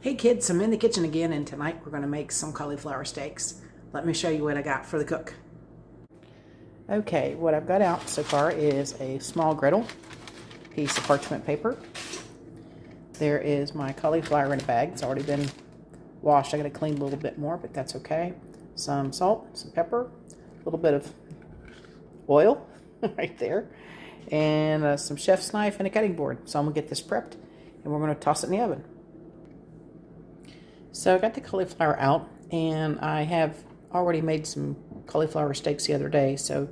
Hey kids, I'm in the kitchen again, and tonight we're going to make some cauliflower steaks. Let me show you what I got for the cook. Okay, what I've got out so far is a small griddle, piece of parchment paper. There is my cauliflower in a bag. It's already been washed. I got to clean a little bit more, but that's okay. Some salt, some pepper, a little bit of oil right there, and some chef's knife and a cutting board. So I'm going to get this prepped, and we're going to toss it in the oven. So I got the cauliflower out, and I have already made some cauliflower steaks the other day, so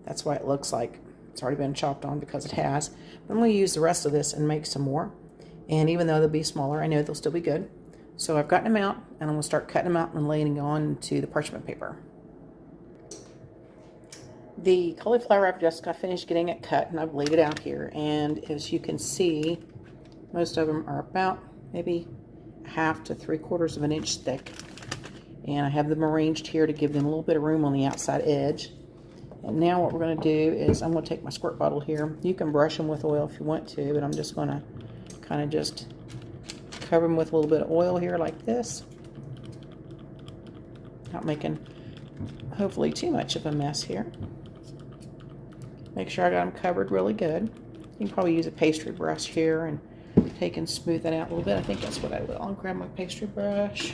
that's why it looks like it's already been chopped on, because it has. But I'm going to use the rest of this and make some more, and even though they'll be smaller, I know they'll still be good. So I've gotten them out, and I'm going to start cutting them out and laying on to the parchment paper. The cauliflower, I've just got finished getting it cut, and I've laid it out here, and as you can see, most of them are about maybe 1/2 to 3/4 of an inch thick, and I have them arranged here to give them a little bit of room on the outside edge. And now what we're going to do is I'm going to take my squirt bottle here. You can brush them with oil if you want to, but I'm just going to kind of just cover them with a little bit of oil here like this, not making hopefully too much of a mess here. Make sure I got them covered really good. You can probably use a pastry brush here and take and smooth that out a little bit. I think that's what I will. I'll grab my pastry brush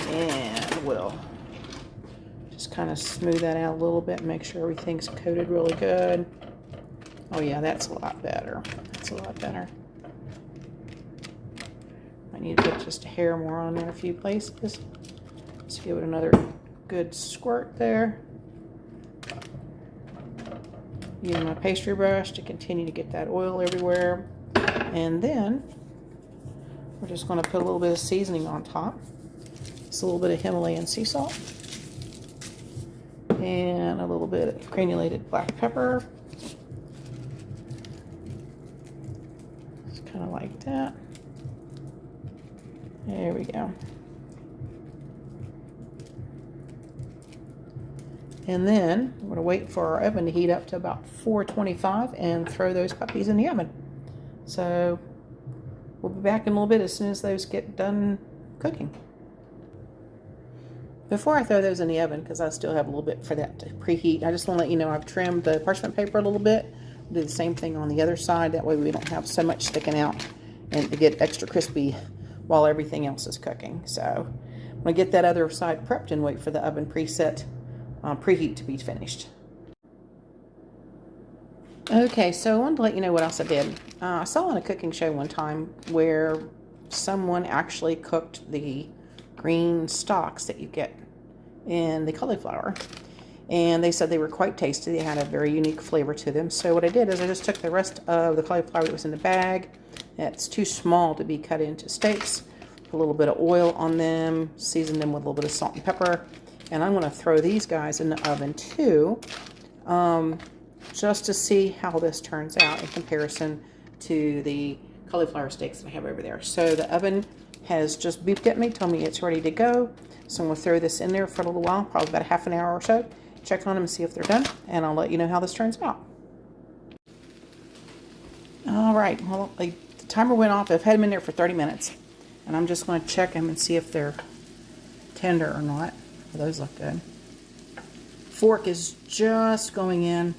and we'll just kind of smooth that out a little bit and make sure everything's coated really good. Oh yeah, that's a lot better. That's a lot better. I need to put just a hair more on there in a few places. Let's give it another good squirt there. Using my pastry brush to continue to get that oil everywhere. And then we're just going to put a little bit of seasoning on top. It's a little bit of Himalayan Sea Salt and a little bit of granulated black pepper. Just kind of like that. There we go. And then we're going to wait for our oven to heat up to about 425 and throw those puppies in the oven. So we'll be back in a little bit as soon as those get done cooking. Before I throw those in the oven, because I still have a little bit for that to preheat, I just want to let you know I've trimmed the parchment paper a little bit. Do the same thing on the other side. That way we don't have so much sticking out, and to get extra crispy while everything else is cooking. So I'm going to get that other side prepped and wait for the oven preheat to be finished. Okay, so I wanted to let you know what else I did. I saw on a cooking show one time where someone actually cooked the green stalks that you get in the cauliflower, and they said they were quite tasty. They had a very unique flavor to them. So what I did is I just took the rest of the cauliflower that was in the bag, that's too small to be cut into steaks, put a little bit of oil on them, season them with a little bit of salt and pepper, and I'm going to throw these guys in the oven too, just to see how this turns out in comparison to the cauliflower steaks that I have over there. So the oven has just beeped at me, told me it's ready to go. So I'm going to throw this in there for a little while, probably about a half an hour or so. Check on them and see if they're done, and I'll let you know how this turns out. All right, well, the timer went off. I've had them in there for 30 minutes, and I'm just going to check them and see if they're tender or not. Oh, those look good. Fork is just going in.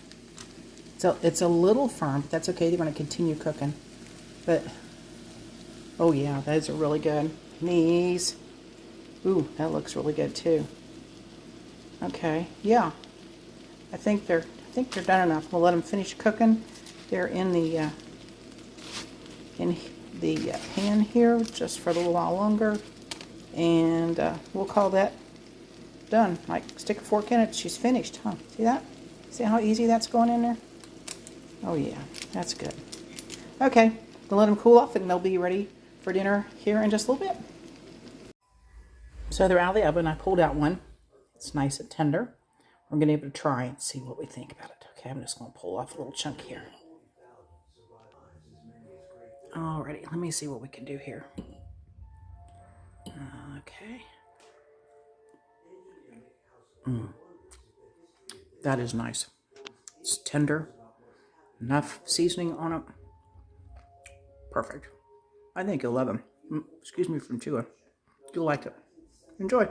So it's a little firm, but that's okay. They're going to continue cooking. But, oh yeah, those are really good. Knees. Ooh, that looks really good too. Okay, yeah. I think they're done enough. We'll let them finish cooking. They're in the pan here just for a little while longer, and we'll call that done. Like, stick a fork in it, she's finished, huh? See that? See how easy that's going in there? Oh yeah, that's good. Okay, we'll let them cool off and they'll be ready for dinner here in just a little bit. So they're out of the oven. I pulled out one. It's nice and tender. We're going to be able to try and see what we think about it. Okay, I'm just going to pull off a little chunk here. Alrighty, let me see what we can do here. Okay. That is nice. It's tender. Enough seasoning on it. Perfect. I think you'll love them. Excuse me from chewing. You'll like it. Enjoy.